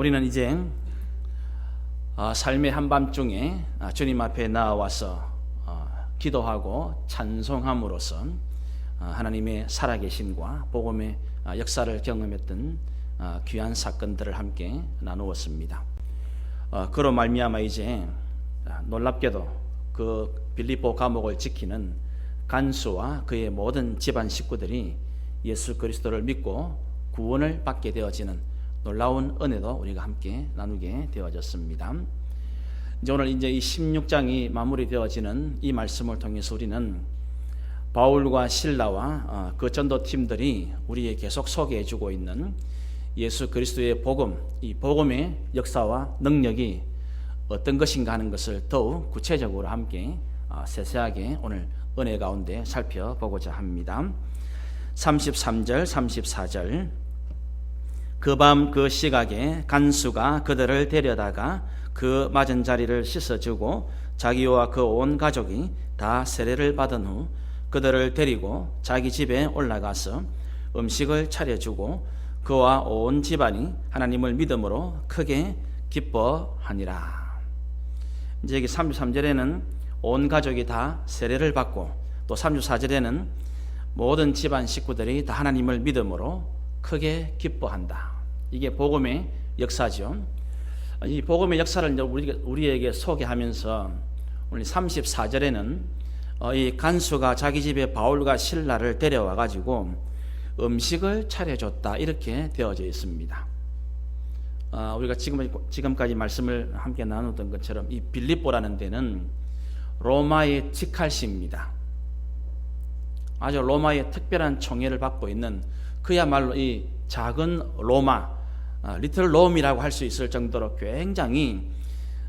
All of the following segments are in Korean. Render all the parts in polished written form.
우리는 이제 삶의 한밤중에 주님 앞에 나와서 기도하고 찬송함으로써 하나님의 살아계심과 복음의 역사를 경험했던 귀한 사건들을 함께 나누었습니다. 그로 말미암아 이제 놀랍게도 그 빌립보 감옥을 지키는 간수와 그의 모든 집안 식구들이 예수 그리스도를 믿고 구원을 받게 되어지는 놀라운 은혜도 우리가 함께 나누게 되어졌습니다. 오늘 이 16장이 마무리되어지는 이 말씀을 통해서 우리는 바울과 실라와 그 전도팀들이 우리에게 계속 소개해주고 있는 예수 그리스도의 복음, 이 복음의 역사와 능력이 어떤 것인가 하는 것을 더욱 구체적으로 함께 세세하게 오늘 은혜 가운데 살펴보고자 합니다. 33절, 34절. 그 밤 그 시각에 간수가 그들을 데려다가 그 맞은 자리를 씻어주고 자기와 그 온 가족이 다 세례를 받은 후 그들을 데리고 자기 집에 올라가서 음식을 차려주고 그와 온 집안이 하나님을 믿음으로 크게 기뻐하니라. 이제 여기 33절에는 온 가족이 다 세례를 받고, 또 34절에는 모든 집안 식구들이 다 하나님을 믿음으로 크게 기뻐한다. 이게 복음의 역사죠. 이 복음의 역사를 이제 우리에게 소개하면서 오늘 34절에는 이 간수가 자기 집에 바울과 실라를 데려와 가지고 음식을 차려줬다, 이렇게 되어져 있습니다. 우리가 지금까지 말씀을 함께 나누던 것처럼 이 빌립보라는 데는 로마의 직할시입니다. 아주 로마의 특별한 총애를 받고 있는, 그야말로 이 작은 로마, 리틀 롬이라고 할 수 있을 정도로 굉장히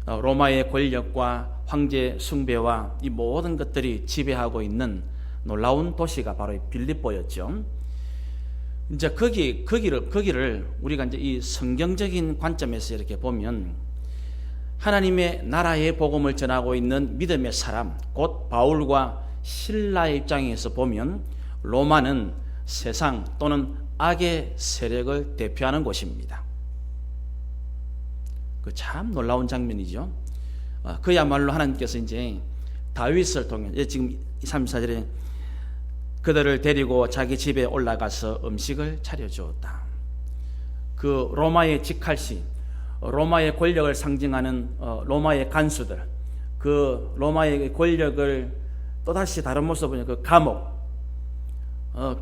로마의 권력과 황제 숭배와 이 모든 것들이 지배하고 있는 놀라운 도시가 바로 빌립보였죠. 이제 거기를 우리가 이제 이 성경적인 관점에서 이렇게 보면 하나님의 나라의 복음을 전하고 있는 믿음의 사람, 곧 바울과 실라의 입장에서 보면 로마는 세상 또는 악의 세력을 대표하는 곳입니다. 그 참 놀라운 장면이죠. 그야말로 하나님께서 이제 다윗을 통해, 지금 34절에 그들을 데리고 자기 집에 올라가서 음식을 차려주었다. 그 로마의 직할시, 로마의 권력을 상징하는 로마의 간수들, 그 로마의 권력을 또다시 다른 모습으로 그 감옥,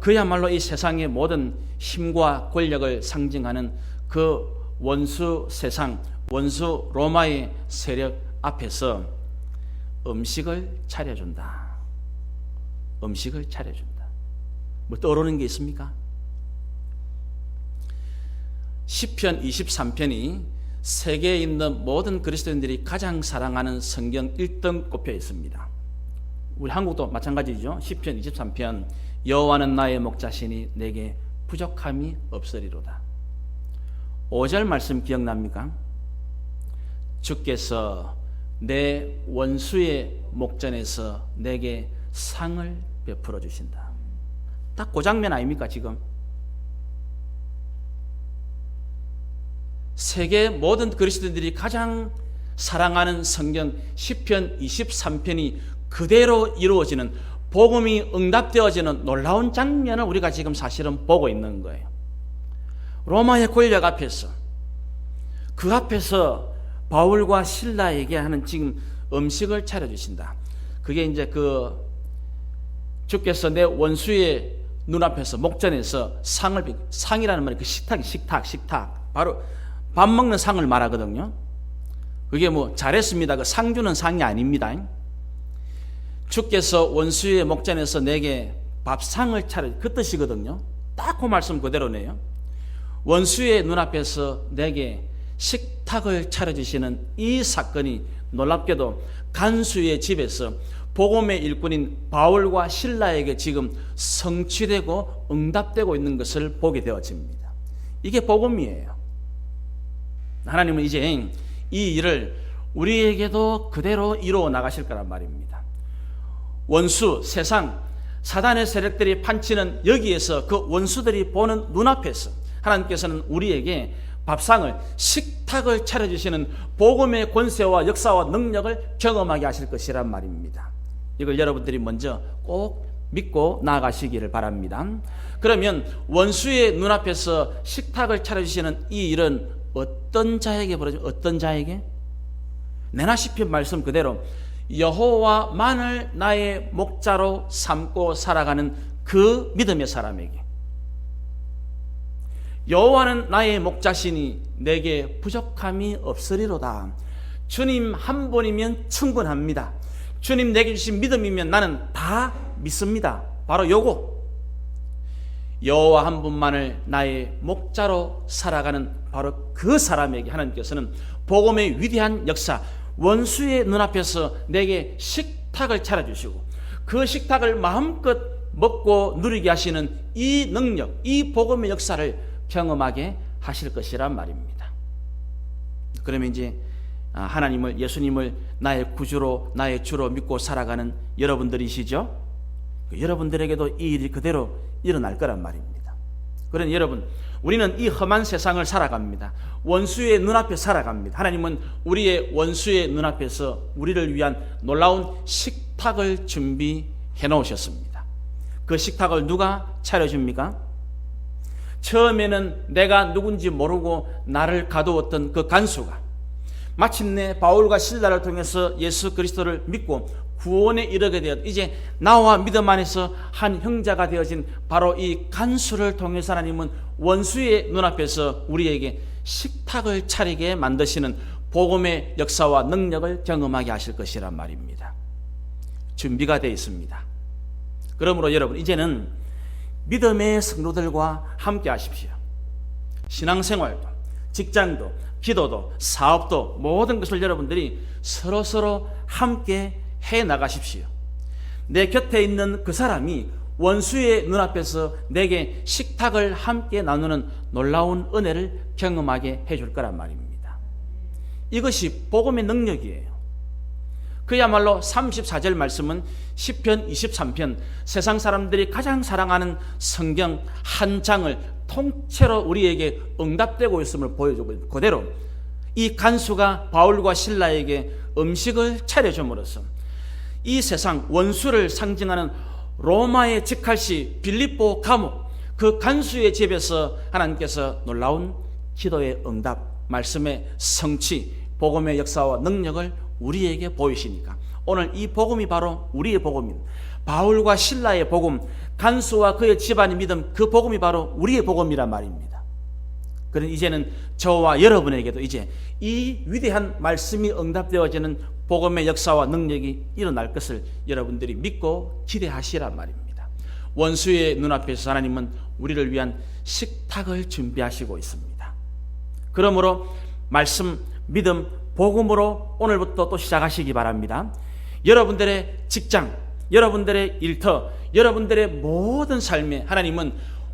그야말로 이 세상의 모든 힘과 권력을 상징하는 그 원수 세상, 원수 로마의 세력 앞에서 음식을 차려준다. 음식을 차려준다. 뭐 떠오르는 게 있습니까? 시편 23편이 세계에 있는 모든 그리스도인들이 가장 사랑하는 성경 1등 꼽혀 있습니다. 우리 한국도 마찬가지죠. 시편 23편, 여호와는 나의 목자시니 내게 부족함이 없으리로다. 5절 말씀 기억납니까? 주께서 내 원수의 목전에서 내게 상을 베풀어 주신다. 딱 그 장면 아닙니까 지금? 세계 모든 그리스도인들이 가장 사랑하는 성경 시편 23편이 그대로 이루어지는, 복음이 응답되어지는 놀라운 장면을 우리가 지금 사실은 보고 있는 거예요. 로마의 권력 앞에서, 그 앞에서 바울과 실라에게 하는 지금 음식을 차려주신다. 그게 이제 그 주께서 내 원수의 눈앞에서 목전에서 상이라는 말이 그 식탁, 바로 밥 먹는 상을 말하거든요. 그게 뭐 잘했습니다, 그 상 주는 상이 아닙니다. 주께서 원수의 목전에서 내게 밥상을 차려, 그 뜻이거든요. 딱 그 말씀 그대로네요. 원수의 눈앞에서 내게 식탁을 차려주시는 이 사건이 놀랍게도 간수의 집에서 복음의 일꾼인 바울과 실라에게 지금 성취되고 응답되고 있는 것을 보게 되어집니다. 이게 복음이에요. 하나님은 이제 이 일을 우리에게도 그대로 이루어 나가실 거란 말입니다. 원수, 세상, 사단의 세력들이 판치는 여기에서 그 원수들이 보는 눈앞에서 하나님께서는 우리에게 밥상을, 식탁을 차려주시는 복음의 권세와 역사와 능력을 경험하게 하실 것이란 말입니다. 이걸 여러분들이 먼저 꼭 믿고 나아가시기를 바랍니다. 그러면 원수의 눈앞에서 식탁을 차려주시는 이 일은 어떤 자에게 벌어져? 어떤 자에게? 내나 시편 말씀 그대로 여호와만을 나의 목자로 삼고 살아가는 그 믿음의 사람에게, 여호와는 나의 목자시니 내게 부족함이 없으리로다. 주님 한 분이면 충분합니다. 주님 내게 주신 믿음이면 나는 다 믿습니다. 바로 요거, 여호와 한 분만을 나의 목자로 살아가는 바로 그 사람에게 하나님께서는 복음의 위대한 역사, 원수의 눈앞에서 내게 식탁을 차려주시고 그 식탁을 마음껏 먹고 누리게 하시는 이 능력, 이 복음의 역사를 경험하게 하실 것이란 말입니다. 그러면 이제 하나님을, 예수님을 나의 구주로, 나의 주로 믿고 살아가는 여러분들이시죠? 여러분들에게도 이 일이 그대로 일어날 거란 말입니다. 그러니 여러분, 우리는 이 험한 세상을 살아갑니다. 원수의 눈앞에 살아갑니다. 하나님은 우리의 원수의 눈앞에서 우리를 위한 놀라운 식탁을 준비해 놓으셨습니다. 그 식탁을 누가 차려줍니까? 처음에는 내가 누군지 모르고 나를 가두었던 그 간수가 마침내 바울과 실라를 통해서 예수 그리스도를 믿고 구원에 이르게 되었, 이제 나와 믿음 안에서 한 형제가 되어진 바로 이 간수를 통해서 하나님은 원수의 눈앞에서 우리에게 식탁을 차리게 만드시는 복음의 역사와 능력을 경험하게 하실 것이란 말입니다. 준비가 되어 있습니다. 그러므로 여러분, 이제는 믿음의 성도들과 함께 하십시오. 신앙생활도, 직장도, 기도도, 사업도, 모든 것을 여러분들이 서로 함께 해 나가십시오. 내 곁에 있는 그 사람이 원수의 눈앞에서 내게 식탁을 함께 나누는 놀라운 은혜를 경험하게 해줄 거란 말입니다. 이것이 복음의 능력이에요. 그야말로 34절 말씀은 시편 23편, 세상 사람들이 가장 사랑하는 성경 한 장을 통째로 우리에게 응답되고 있음을 보여주고, 그대로 이 간수가 바울과 실라에게 음식을 차려줌으로써 이 세상 원수를 상징하는 로마의 직할시 빌립보 감옥, 그 간수의 집에서 하나님께서 놀라운 기도의 응답, 말씀의 성취, 복음의 역사와 능력을 우리에게 보이시니까 오늘 이 복음이 바로 우리의 복음입니다. 바울과 실라의 복음, 간수와 그의 집안의 믿음, 그 복음이 바로 우리의 복음이란 말입니다. 그러니 이제는 저와 여러분에게도 이제 이 위대한 말씀이 응답되어지는 복음의 역사와 능력이 일어날 것을 여러분들이 믿고 기대하시란 말입니다. 원수의 눈앞에서 하나님은 우리를 위한 식탁을 준비하시고 있습니다. 그러므로 말씀, 믿음, 복음으로 오늘부터 또 시작하시기 바랍니다. 여러분들의 직장, 여러분들의 일터, 여러분들의 모든 삶에 하나님은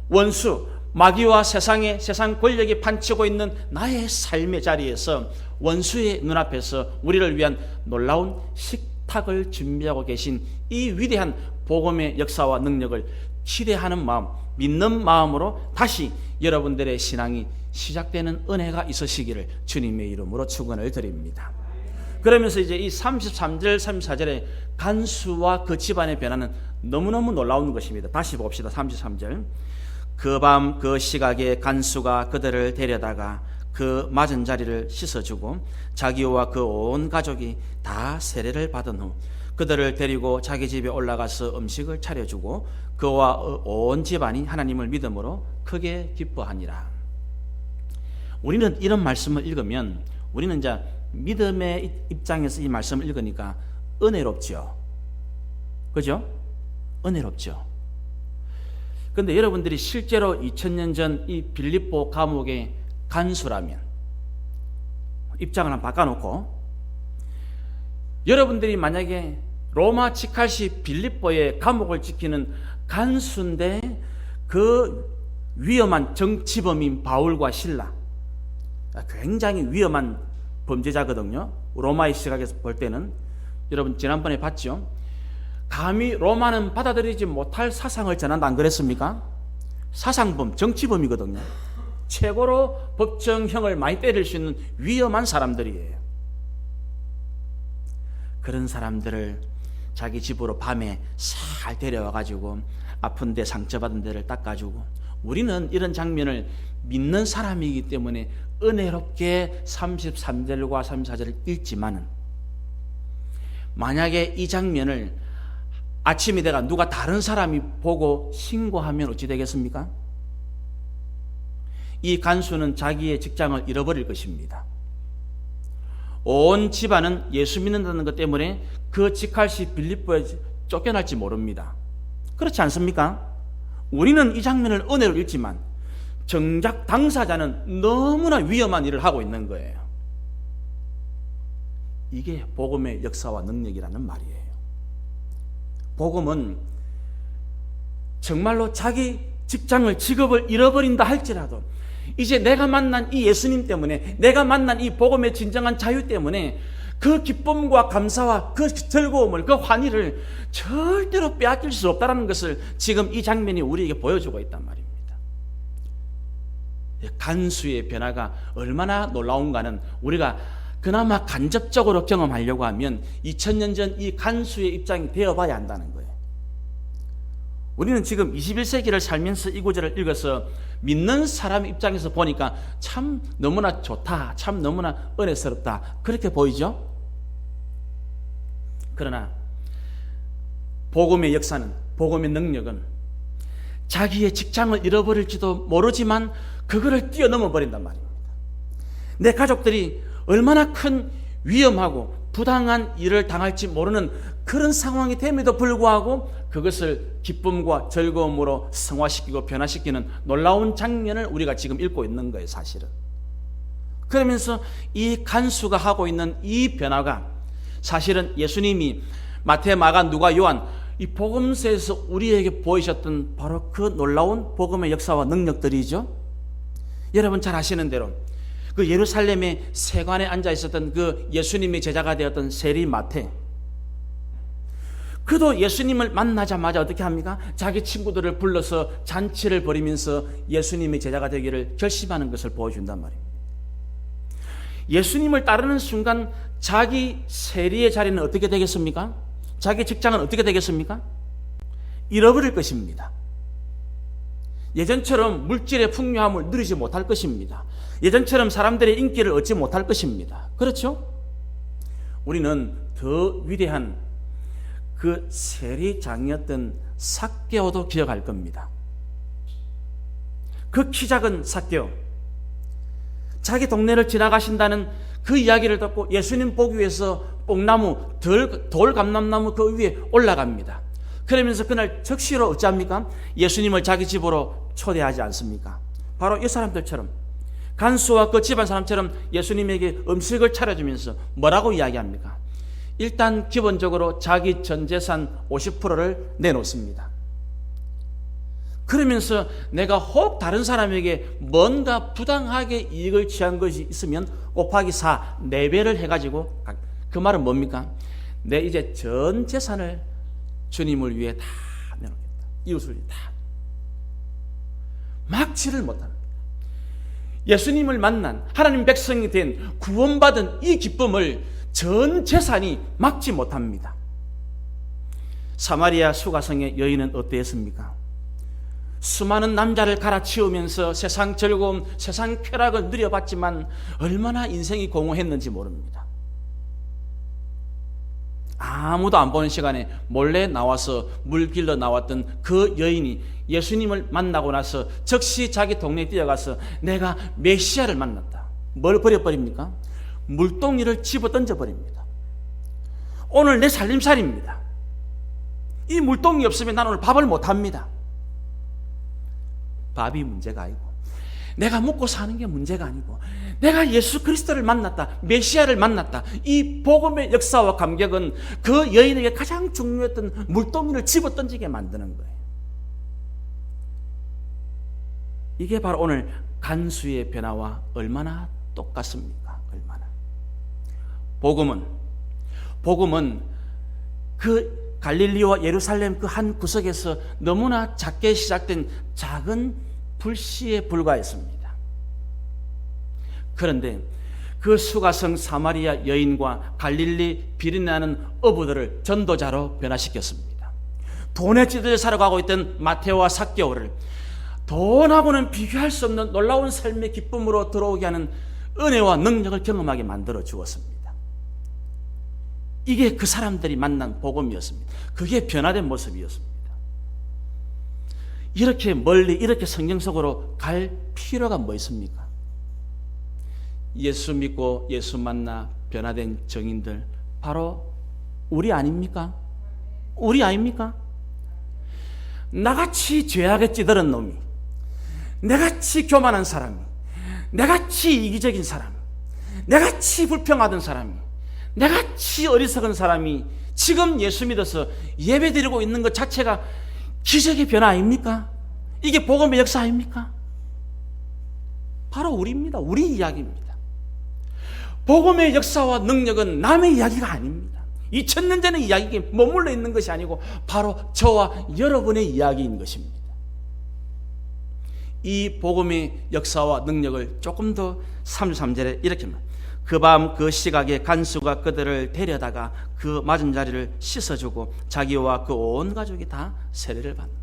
원수, 마귀와 세상 권력이 판치고 있는 나의 삶의 자리에서 원수의 눈앞에서 우리를 위한 놀라운 식탁을 준비하고 계신 이 위대한 복음의 역사와 능력을 기대하는 마음, 믿는 마음으로 다시 여러분들의 신앙이 시작되는 은혜가 있으시기를 주님의 이름으로 축원을 드립니다. 그러면서 이제 이 33절, 34절의 간수와 그 집안의 변화는 너무너무 놀라운 것입니다. 다시 봅시다. 33절. 그 밤 그 시각에 간수가 그들을 데려다가 그 맞은 자리를 씻어주고 자기와 그 온 가족이 다 세례를 받은 후 그들을 데리고 자기 집에 올라가서 음식을 차려주고 그와 온 집안이 하나님을 믿음으로 크게 기뻐하니라. 우리는 이런 말씀을 읽으면 우리는 이제 믿음의 입장에서 이 말씀을 읽으니까 은혜롭죠. 그죠? 은혜롭죠. 그런데 여러분들이 실제로 2000년 전 이 빌립보 감옥의 간수라면, 입장을 한번 바꿔놓고 여러분들이 만약에 로마 직할시 빌립보의 감옥을 지키는 간수인데 그 위험한 정치범인 바울과 실라, 굉장히 위험한 범죄자거든요. 로마의 시각에서 볼 때는. 여러분 지난번에 봤죠? 감히 로마는 받아들이지 못할 사상을 전한다, 안 그랬습니까? 사상범, 정치범이거든요. 최고로 법정형을 많이 때릴 수 있는 위험한 사람들이에요. 그런 사람들을 자기 집으로 밤에 잘 데려와가지고 아픈데 상처받은 데를 닦아주고, 우리는 이런 장면을 믿는 사람이기 때문에 은혜롭게 33절과 34절을 읽지만, 만약에 이 장면을 아침이 돼가 누가 다른 사람이 보고 신고하면 어찌 되겠습니까? 이 간수는 자기의 직장을 잃어버릴 것입니다. 온 집안은 예수 믿는다는 것 때문에 그 직할시 빌립보에 쫓겨날지 모릅니다. 그렇지 않습니까? 우리는 이 장면을 은혜로 읽지만 정작 당사자는 너무나 위험한 일을 하고 있는 거예요. 이게 복음의 역사와 능력이라는 말이에요. 복음은 정말로 자기 직장을, 직업을 잃어버린다 할지라도 이제 내가 만난 이 예수님 때문에, 내가 만난 이 복음의 진정한 자유 때문에 그 기쁨과 감사와 그 즐거움을, 그 환희를 절대로 빼앗길 수 없다는 것을 지금 이 장면이 우리에게 보여주고 있단 말입니다. 간수의 변화가 얼마나 놀라운가는 우리가 그나마 간접적으로 경험하려고 하면 2000년 전 이 간수의 입장이 되어봐야 한다는 거예요. 우리는 지금 21세기를 살면서 이 구절을 읽어서 믿는 사람 입장에서 보니까 참 너무나 좋다, 참 너무나 은혜스럽다, 그렇게 보이죠? 그러나 복음의 역사는, 복음의 능력은 자기의 직장을 잃어버릴지도 모르지만 그거를 뛰어넘어 버린단 말입니다. 내 가족들이 얼마나 큰 위험하고 부당한 일을 당할지 모르는 그런 상황이 됨에도 불구하고 그것을 기쁨과 즐거움으로 승화시키고 변화시키는 놀라운 장면을 우리가 지금 읽고 있는 거예요, 사실은. 그러면서 이 간수가 하고 있는 이 변화가 사실은 예수님이 마태, 마가, 누가, 요한 이 복음서에서 우리에게 보이셨던 바로 그 놀라운 복음의 역사와 능력들이죠. 여러분 잘 아시는 대로 그 예루살렘의 세관에 앉아 있었던 그 예수님의 제자가 되었던 세리 마태, 그도 예수님을 만나자마자 어떻게 합니까? 자기 친구들을 불러서 잔치를 벌이면서 예수님의 제자가 되기를 결심하는 것을 보여준단 말입니다. 예수님을 따르는 순간 자기 세리의 자리는 어떻게 되겠습니까? 자기 직장은 어떻게 되겠습니까? 잃어버릴 것입니다. 예전처럼 물질의 풍요함을 누리지 못할 것입니다. 예전처럼 사람들의 인기를 얻지 못할 것입니다. 그렇죠? 우리는 더 위대한 그 세리장이었던 삭개오도 기억할 겁니다. 그 키 작은 삭개오, 자기 동네를 지나가신다는 그 이야기를 듣고 예수님 보기 위해서 뽕나무, 돌 감람나무 그 위에 올라갑니다. 그러면서 그날 적시로 어찌합니까? 예수님을 자기 집으로 초대하지 않습니까? 바로 이 사람들처럼, 간수와 그 집안 사람처럼 예수님에게 음식을 차려주면서 뭐라고 이야기합니까? 일단 기본적으로 자기 전 재산 50%를 내놓습니다. 그러면서 내가 혹 다른 사람에게 뭔가 부당하게 이익을 취한 것이 있으면 곱하기 4, 4배를 해가지고, 그 말은 뭡니까? 내 이제 전 재산을 주님을 위해 다 내놓겠다. 이웃을 다. 막지를 못합니다. 예수님을 만난 하나님 백성이 된 구원받은 이 기쁨을 전 재산이 막지 못합니다. 사마리아 수가성의 여인은 어땠습니까? 수많은 남자를 갈아치우면서 세상 즐거움, 세상 쾌락을 누려봤지만 얼마나 인생이 공허했는지 모릅니다. 아무도 안 보는 시간에 몰래 나와서 물 길러 나왔던 그 여인이 예수님을 만나고 나서 즉시 자기 동네에 뛰어가서 내가 메시아를 만났다. 뭘 버려버립니까? 물동이를 집어 던져버립니다. 오늘 내 살림살이입니다. 이 물동이 없으면 나는 오늘 밥을 못합니다. 밥이 문제가 아니고, 내가 먹고 사는 게 문제가 아니고, 내가 예수 그리스도를 만났다, 메시아를 만났다, 이 복음의 역사와 감격은 그 여인에게 가장 중요했던 물동이를 집어 던지게 만드는 거예요. 이게 바로 오늘 간수의 변화와 얼마나 똑같습니까? 얼마나. 복음은 그 갈릴리와 예루살렘 그 한 구석에서 너무나 작게 시작된 작은 불씨에 불과했습니다. 그런데 그 수가성 사마리아 여인과 갈릴리 비린내나는 어부들을 전도자로 변화시켰습니다. 돈에 찌들려 살아가고 있던 마테오와 삭개오를 돈하고는 비교할 수 없는 놀라운 삶의 기쁨으로 들어오게 하는 은혜와 능력을 경험하게 만들어 주었습니다. 이게 그 사람들이 만난 복음이었습니다. 그게 변화된 모습이었습니다. 이렇게 멀리 이렇게 성경 속으로 갈 필요가 뭐 있습니까? 예수 믿고 예수 만나 변화된 정인들 바로 우리 아닙니까? 우리 아닙니까? 나같이 죄악에 찌들은 놈이, 내같이 교만한 사람이, 내같이 이기적인 사람, 내같이 불평하던 사람이, 내같이 어리석은 사람이 지금 예수 믿어서 예배드리고 있는 것 자체가 기적의 변화 아닙니까? 이게 복음의 역사 아닙니까? 바로 우리입니다. 우리 이야기입니다. 복음의 역사와 능력은 남의 이야기가 아닙니다. 2000년 전의 이야기에 머물러 있는 것이 아니고 바로 저와 여러분의 이야기인 것입니다. 이 복음의 역사와 능력을 조금 더 33절에 이렇게 말합니다. 그 밤 그 시각에 간수가 그들을 데려다가 그 맞은 자리를 씻어주고 자기와 그 온 가족이 다 세례를 받는다.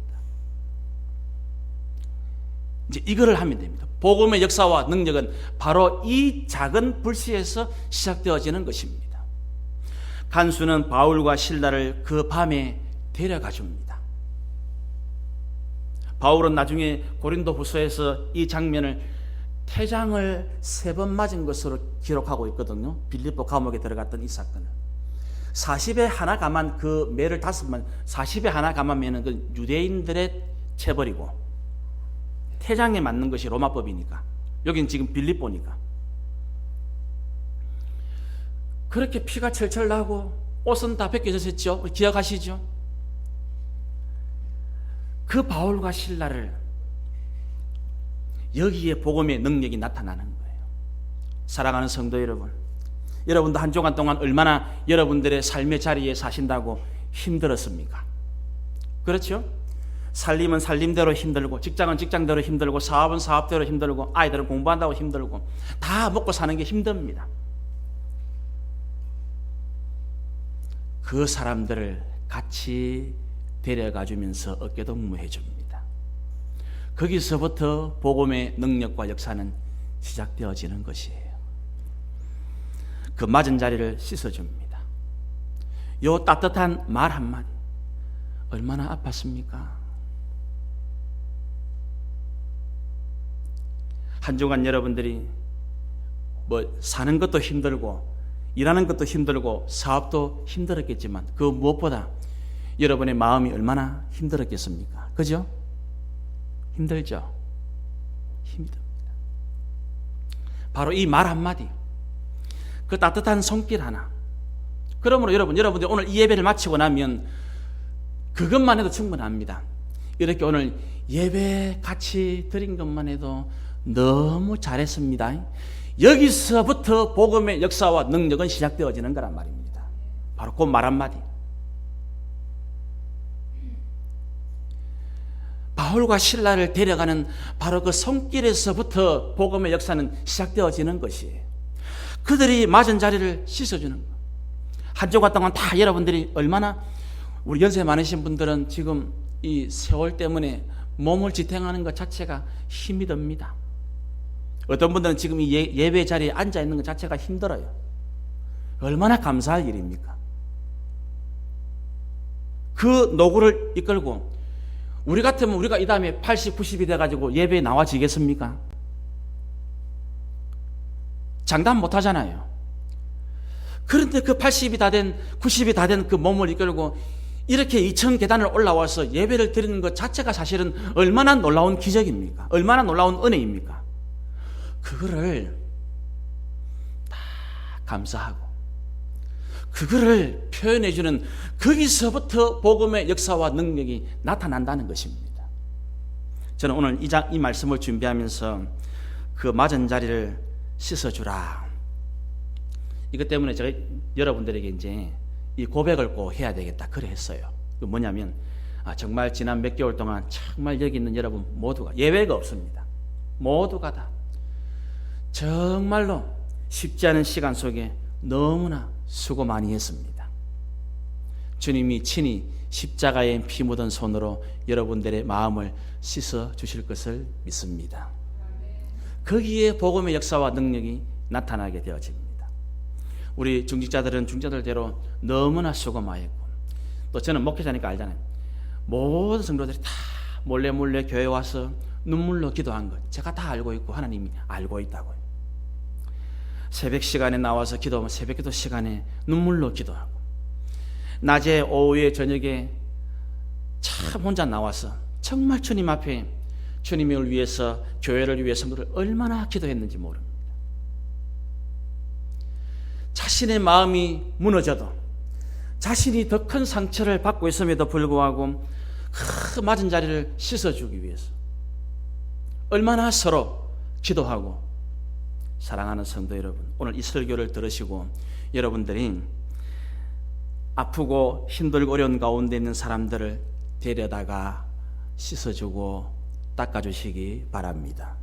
이제 이거를 하면 됩니다. 복음의 역사와 능력은 바로 이 작은 불씨에서 시작되어지는 것입니다. 간수는 바울과 실라를 그 밤에 데려가 줍니다. 바울은 나중에 고린도후서에서 이 장면을 태장을 3번 맞은 것으로 기록하고 있거든요. 빌립보 감옥에 들어갔던 이 사건을. 40에 하나 감한 그 매를 5번, 40에 하나 감하면은 그 유대인들의 체벌이고, 태장에 맞는 것이 로마법이니까. 여긴 지금 빌립보니까. 그렇게 피가 철철 나고 옷은 다 벗겨졌었죠. 기억하시죠? 그 바울과 실라를 여기에 복음의 능력이 나타나는 거예요. 사랑하는 성도 여러분, 여러분도 한 주간 동안 얼마나 여러분들의 삶의 자리에 사신다고 힘들었습니까? 그렇죠? 살림은 살림대로 힘들고, 직장은 직장대로 힘들고, 사업은 사업대로 힘들고, 아이들은 공부한다고 힘들고, 다 먹고 사는 게 힘듭니다. 그 사람들을 같이 데려가 주면서 어깨동무해 줍니다. 거기서부터 복음의 능력과 역사는 시작되어지는 것이에요. 그 맞은 자리를 씻어줍니다. 요 따뜻한 말 한마디 얼마나 아팠습니까? 한 주간 여러분들이 뭐 사는 것도 힘들고 일하는 것도 힘들고 사업도 힘들었겠지만 그 무엇보다 여러분의 마음이 얼마나 힘들었겠습니까? 그죠? 힘들죠? 힘듭니다. 바로 이 말 한마디, 그 따뜻한 손길 하나. 그러므로 여러분들 오늘 이 예배를 마치고 나면 그것만 해도 충분합니다. 이렇게 오늘 예배 같이 드린 것만 해도 너무 잘했습니다. 여기서부터 복음의 역사와 능력은 시작되어지는 거란 말입니다. 바로 그 말 한마디. 바울과 실라를 데려가는 바로 그 손길에서부터 복음의 역사는 시작되어지는 것이에요. 그들이 맞은 자리를 씻어주는 것. 한 주간 동안 다 여러분들이 얼마나, 우리 연세 많으신 분들은 지금 이 세월 때문에 몸을 지탱하는 것 자체가 힘이 듭니다. 어떤 분들은 지금 이 예배 자리에 앉아 있는 것 자체가 힘들어요. 얼마나 감사할 일입니까? 그 노고를 이끌고 우리 같으면 우리가 이 다음에 80, 90이 돼가지고 예배에 나와지겠습니까? 장담 못 하잖아요. 그런데 그 80이 다 된, 90이 다 된 그 몸을 이끌고 이렇게 2천 계단을 올라와서 예배를 드리는 것 자체가 사실은 얼마나 놀라운 기적입니까? 얼마나 놀라운 은혜입니까? 그거를 다 감사하고 그거를 표현해주는, 거기서부터 복음의 역사와 능력이 나타난다는 것입니다. 저는 오늘 이 말씀을 준비하면서 그 맞은 자리를 씻어주라, 이것 때문에 제가 여러분들에게 이제 이 고백을 꼭 해야 되겠다 그래 했어요. 그 뭐냐면 정말 지난 몇 개월 동안 정말 여기 있는 여러분 모두가 예외가 없습니다. 모두가 다 정말로 쉽지 않은 시간 속에 너무나 수고 많이 했습니다. 주님이 친히 십자가에 피 묻은 손으로 여러분들의 마음을 씻어 주실 것을 믿습니다. 거기에 복음의 역사와 능력이 나타나게 되어집니다. 우리 중직자들은 중직자들대로 너무나 수고 많이 했고, 또 저는 목회자니까 알잖아요. 모든 성도들이 다 몰래 교회에 와서 눈물로 기도한 것 제가 다 알고 있고 하나님이 알고 있다고요. 새벽 시간에 나와서 기도하면 새벽 기도 시간에 눈물로 기도하고, 낮에 오후에 저녁에 참 혼자 나와서 정말 주님 앞에 주님을 위해서, 교회를 위해서 성도를 얼마나 기도했는지 모릅니다. 자신의 마음이 무너져도, 자신이 더 큰 상처를 받고 있음에도 불구하고 그 맞은 자리를 씻어주기 위해서 얼마나 서로 기도하고. 사랑하는 성도 여러분, 오늘 이 설교를 들으시고 여러분들이 아프고 힘들고 어려운 가운데 있는 사람들을 데려다가 씻어주고 닦아주시기 바랍니다.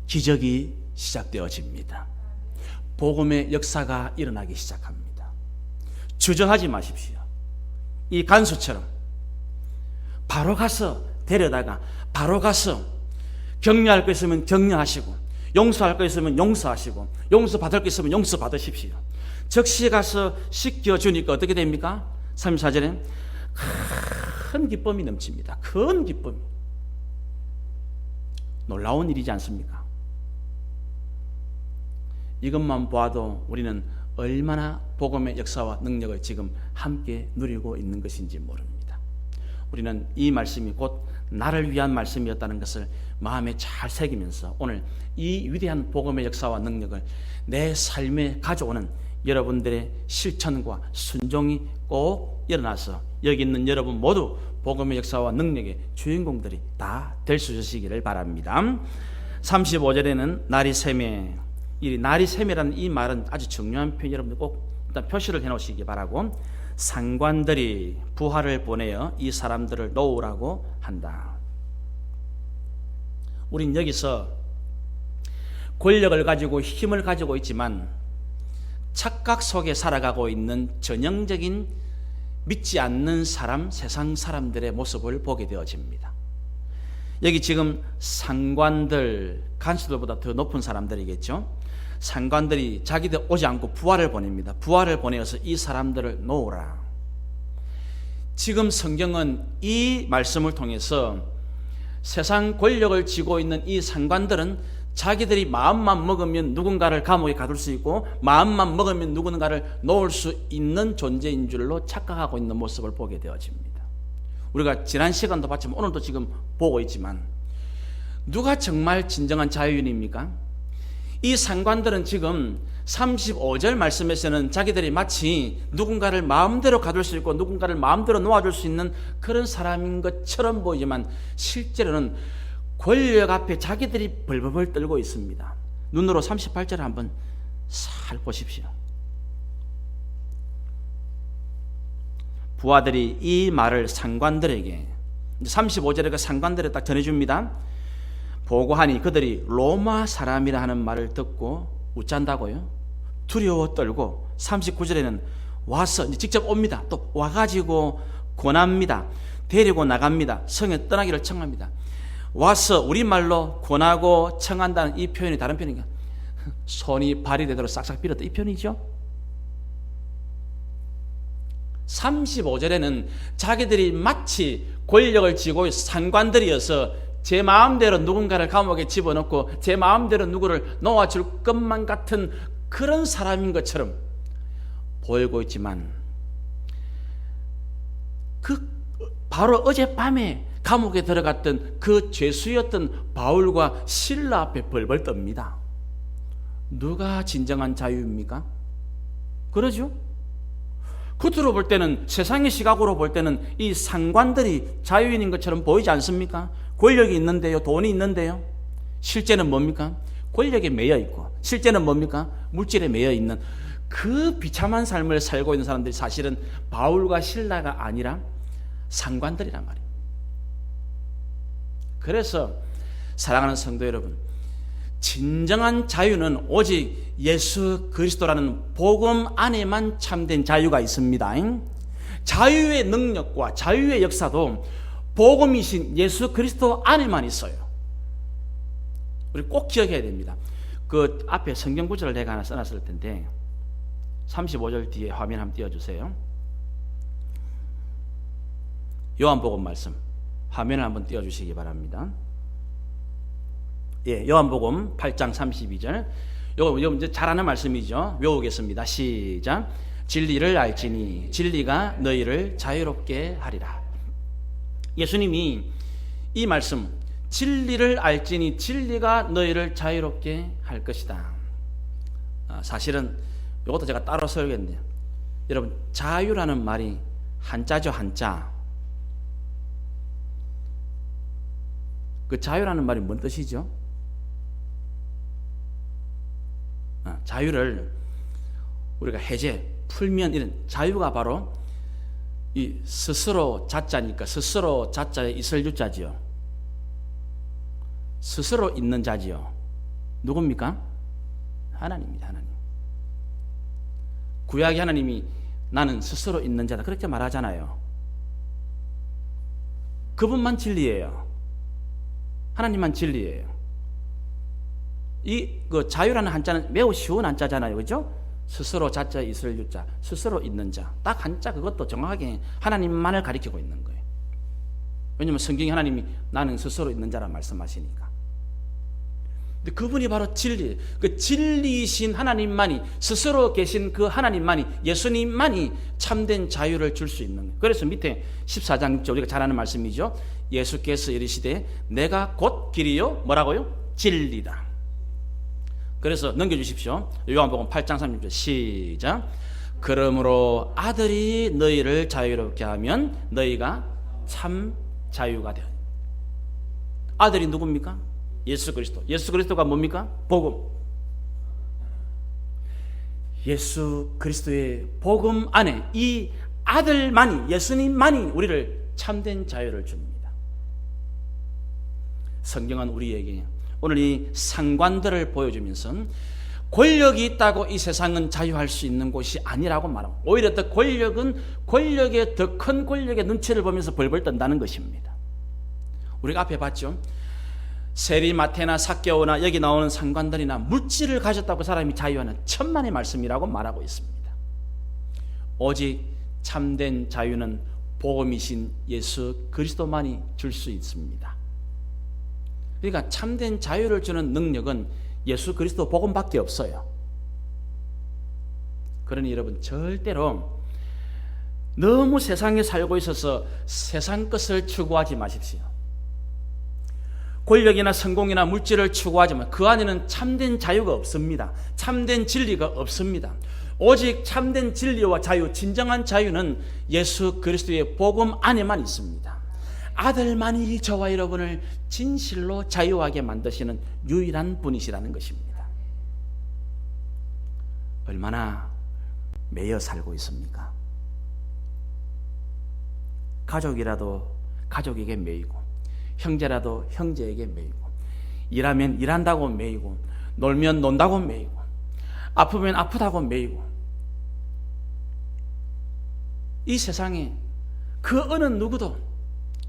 기적이 시작되어집니다. 복음의 역사가 일어나기 시작합니다. 주저하지 마십시오. 이 간수처럼 바로 가서 데려다가, 바로 가서 격려할 거 있으면 격려하시고, 용서할 거 있으면 용서하시고, 용서받을 거 있으면 용서받으십시오. 즉시 가서 씻겨주니까 어떻게 됩니까? 34절에 큰 기쁨이 넘칩니다. 큰 기쁨. 놀라운 일이지 않습니까? 이것만 보아도 우리는 얼마나 복음의 역사와 능력을 지금 함께 누리고 있는 것인지 모릅니다. 우리는 이 말씀이 곧 나를 위한 말씀이었다는 것을 마음에 잘 새기면서 오늘 이 위대한 복음의 역사와 능력을 내 삶에 가져오는 여러분들의 실천과 순종이 꼭 일어나서 여기 있는 여러분 모두 복음의 역사와 능력의 주인공들이 다 될 수 있으시기를 바랍니다. 35절에는 날이 새매, 이 날이 새매라는 이 말은 아주 중요한 표현, 여러분들 꼭 일단 표시를 해놓으시기 바라고, 상관들이 부하를 보내어 이 사람들을 놓으라고 한다. 우린 여기서 권력을 가지고 힘을 가지고 있지만 착각 속에 살아가고 있는 전형적인 믿지 않는 사람, 세상 사람들의 모습을 보게 되어집니다. 여기 지금 상관들, 간수들보다 더 높은 사람들이겠죠. 상관들이 자기들 오지 않고 부하를 보냅니다. 부하를 보내어서 이 사람들을 놓으라. 지금 성경은 이 말씀을 통해서 세상 권력을 쥐고 있는 이 상관들은 자기들이 마음만 먹으면 누군가를 감옥에 가둘 수 있고, 마음만 먹으면 누군가를 놓을 수 있는 존재인 줄로 착각하고 있는 모습을 보게 되어집니다. 우리가 지난 시간도 봤지만 오늘도 지금 보고 있지만, 누가 정말 진정한 자유인입니까? 이 상관들은 지금 35절 말씀에서는 자기들이 마치 누군가를 마음대로 가둘 수 있고 누군가를 마음대로 놓아줄 수 있는 그런 사람인 것처럼 보이지만 실제로는 권력 앞에 자기들이 벌벌 떨고 있습니다. 눈으로 38절을 한번 살 보십시오. 부하들이 이 말을 상관들에게, 35절에 그 상관들에 딱 전해줍니다. 보고하니 그들이 로마 사람이라 하는 말을 듣고 웃잔다고요. 두려워 떨고, 39절에는 와서 직접 옵니다. 또 와가지고 권합니다. 데리고 나갑니다. 성에 떠나기를 청합니다. 와서 우리말로 권하고 청한다는 이 표현이 다른 표현인가? 손이 발이 되도록 싹싹 빌었다, 이 표현이죠. 35절에는 자기들이 마치 권력을 쥐고 상관들이어서 제 마음대로 누군가를 감옥에 집어넣고 제 마음대로 누구를 놓아줄 것만 같은 그런 사람인 것처럼 보이고 있지만, 그 바로 어젯밤에 감옥에 들어갔던 그 죄수였던 바울과 실라 앞에 벌벌 떱니다. 누가 진정한 자유입니까? 그러죠? 겉으로 볼 때는, 세상의 시각으로 볼 때는 이 상관들이 자유인인 것처럼 보이지 않습니까? 권력이 있는데요, 돈이 있는데요. 실제는 뭡니까? 권력에 매여 있고, 실제는 뭡니까? 물질에 매여 있는 그 비참한 삶을 살고 있는 사람들이 사실은 바울과 실라가 아니라 상관들이란 말이에요. 그래서 사랑하는 성도 여러분, 진정한 자유는 오직 예수 그리스도라는 복음 안에만 참된 자유가 있습니다. 자유의 능력과 자유의 역사도 복음이신 예수 그리스도 안에만 있어요. 우리 꼭 기억해야 됩니다. 그 앞에 성경 구절을 내가 하나 써놨을 텐데 35절 뒤에 화면 한번 띄워주세요. 요한복음 말씀 화면을 한번 띄워주시기 바랍니다. 예, 요한복음 8장 32절. 요거 이제 잘 아는 말씀이죠. 외우겠습니다. 시작. 진리를 알지니 진리가 너희를 자유롭게 하리라. 예수님이 이 말씀, 진리를 알지니 진리가 너희를 자유롭게 할 것이다. 사실은 이것도 제가 따로 써야겠네요. 여러분, 자유라는 말이 한자죠, 한자. 그 자유라는 말이 뭔 뜻이죠? 자유를 우리가 해제, 풀면 이런 자유가 바로 이 스스로 자자니까 스스로 자자에 있을 유자지요. 스스로 있는 자지요. 누굽니까? 하나님입니다. 하나님. 구약의 하나님이 나는 스스로 있는 자다 그렇게 말하잖아요. 그분만 진리예요. 하나님만 진리예요. 그 자유라는 한자는 매우 쉬운 한자잖아요. 그죠? 스스로 자자에 있을 유자, 스스로 있는 자. 딱 한자 그것도 정확하게 하나님만을 가리키고 있는 거예요. 왜냐하면 성경에 하나님이 나는 스스로 있는 자라 말씀하시니까. 근데 그분이 바로 진리, 그 진리이신 하나님만이, 스스로 계신 그 하나님만이, 예수님만이 참된 자유를 줄 수 있는 거예요. 그래서 밑에 14장 6절 우리가 잘 아는 말씀이죠. 예수께서 이르시되 내가 곧 길이요 뭐라고요? 진리다. 그래서 넘겨주십시오. 요한복음 8장 36절 시작. 그러므로 아들이 너희를 자유롭게 하면 너희가 참 자유가 되어. 아들이 누굽니까? 예수 그리스도. 예수 그리스도가 뭡니까? 복음. 예수 그리스도의 복음 안에 이 아들만이, 예수님만이 우리를 참된 자유를 줍니다. 성경은 우리에게 오늘 이 상관들을 보여주면서 권력이 있다고 이 세상은 자유할 수 있는 곳이 아니라고 말합니다. 오히려 더 권력은 권력의 더 큰 권력의 눈치를 보면서 벌벌 떤다는 것입니다. 우리가 앞에 봤죠. 세리마테나 삭개오나 여기 나오는 상관들이나 물질을 가졌다고 사람이 자유하는 천만의 말씀이라고 말하고 있습니다. 오직 참된 자유는 복음이신 예수 그리스도만이 줄 수 있습니다. 그러니까 참된 자유를 주는 능력은 예수 그리스도 복음밖에 없어요. 그러니 여러분 절대로 너무 세상에 살고 있어서 세상 것을 추구하지 마십시오. 권력이나 성공이나 물질을 추구하지만 그 안에는 참된 자유가 없습니다. 참된 진리가 없습니다. 오직 참된 진리와 자유, 진정한 자유는 예수 그리스도의 복음 안에만 있습니다. 아들만이 저와 여러분을 진실로 자유하게 만드시는 유일한 분이시라는 것입니다. 얼마나 매여 살고 있습니까? 가족이라도 가족에게 매이고, 형제라도 형제에게 매이고, 일하면 일한다고 매이고, 놀면 논다고 매이고, 아프면 아프다고 매이고, 이 세상에 그 어느 누구도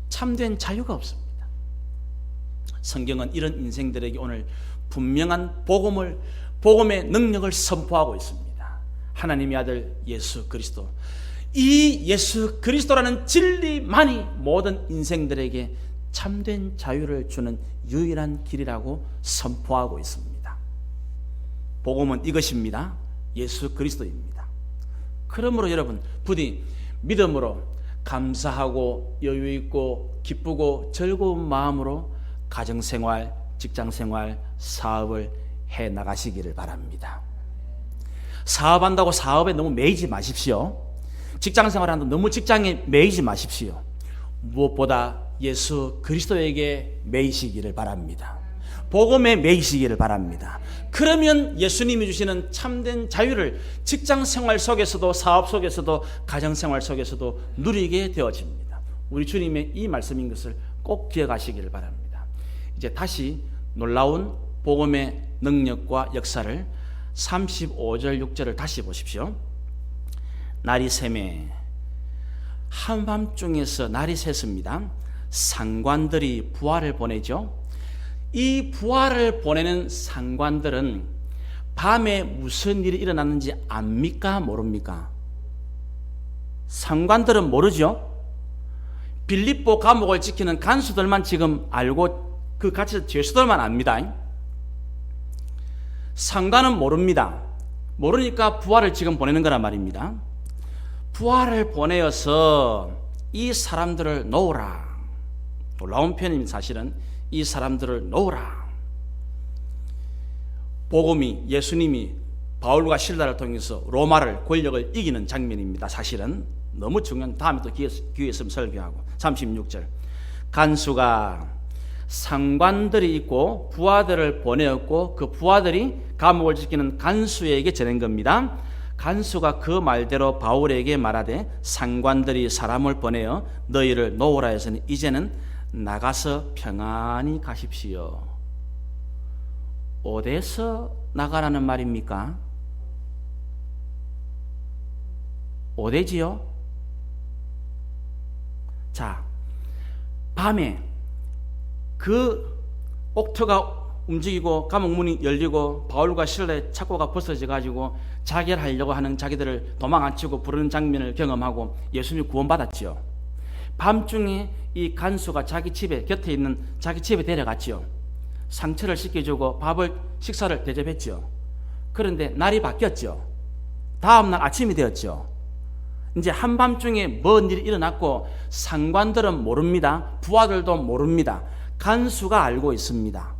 참된 자유가 없습니다. 성경은 이런 인생들에게 오늘 분명한 복음의 능력을 선포하고 있습니다. 하나님의 아들 예수 그리스도, 이 예수 그리스도라는 진리만이 모든 인생들에게 참된 자유를 주는 유일한 길이라고 선포하고 있습니다. 복음은 이것입니다. 예수 그리스도입니다. 그러므로 여러분 부디 믿음으로 감사하고 여유있고 기쁘고 즐거운 마음으로 가정생활, 직장생활, 사업을 해나가시기를 바랍니다. 사업한다고 사업에 너무 매이지 마십시오. 직장생활한다고 너무 직장에 매이지 마십시오. 무엇보다 예수 그리스도에게 매이시기를 바랍니다. 복음에 매이시기를 바랍니다. 그러면 예수님이 주시는 참된 자유를 직장생활 속에서도 사업 속에서도 가정생활 속에서도 누리게 되어집니다. 우리 주님의 이 말씀인 것을 꼭 기억하시기를 바랍니다. 이제 다시 놀라운 복음의 능력과 역사를 35절 6절을 다시 보십시오. 날이 새매 한밤중에서 날이 샜습니다. 상관들이 부하를 보내죠. 이 부하를 보내는 상관들은 밤에 무슨 일이 일어났는지 압니까? 모릅니까? 상관들은 모르죠. 빌립보 감옥을 지키는 간수들만 지금 알고 그 같이 죄수들만 압니다. 상관은 모릅니다. 모르니까 부하를 지금 보내는 거란 말입니다. 부하를 보내어서 이 사람들을 놓으라. 놀라운 편입니다. 사실은 이 사람들을 놓으라. 복음이, 예수님이 바울과 실라를 통해서 로마를, 권력을 이기는 장면입니다. 사실은 너무 중요한, 다음에 또 기회 있으면 설교하고. 36절 간수가 상관들이 있고 부하들을 보내었고 그 부하들이 감옥을 지키는 간수에게 전한 겁니다. 간수가 그 말대로 바울에게 말하되 상관들이 사람을 보내어 너희를 놓으라 해서는 이제는 나가서 평안히 가십시오. 어디서 나가라는 말입니까? 어디지요? 자, 밤에 그 옥터가 움직이고 감옥 문이 열리고 바울과 실라의 착고가 벗어져 가지고 자결하려고 하는 자기들을 도망 안 치고 부르는 장면을 경험하고 예수님이 구원받았지요. 밤중에 이 간수가 자기 집에 곁에 있는 자기 집에 데려갔지요. 상처를 씻겨주고 식사를 대접했지요. 그런데 날이 바뀌었죠. 다음날 아침이 되었죠. 이제 한밤중에 뭔 일이 일어났고 상관들은 모릅니다. 부하들도 모릅니다. 간수가 알고 있습니다.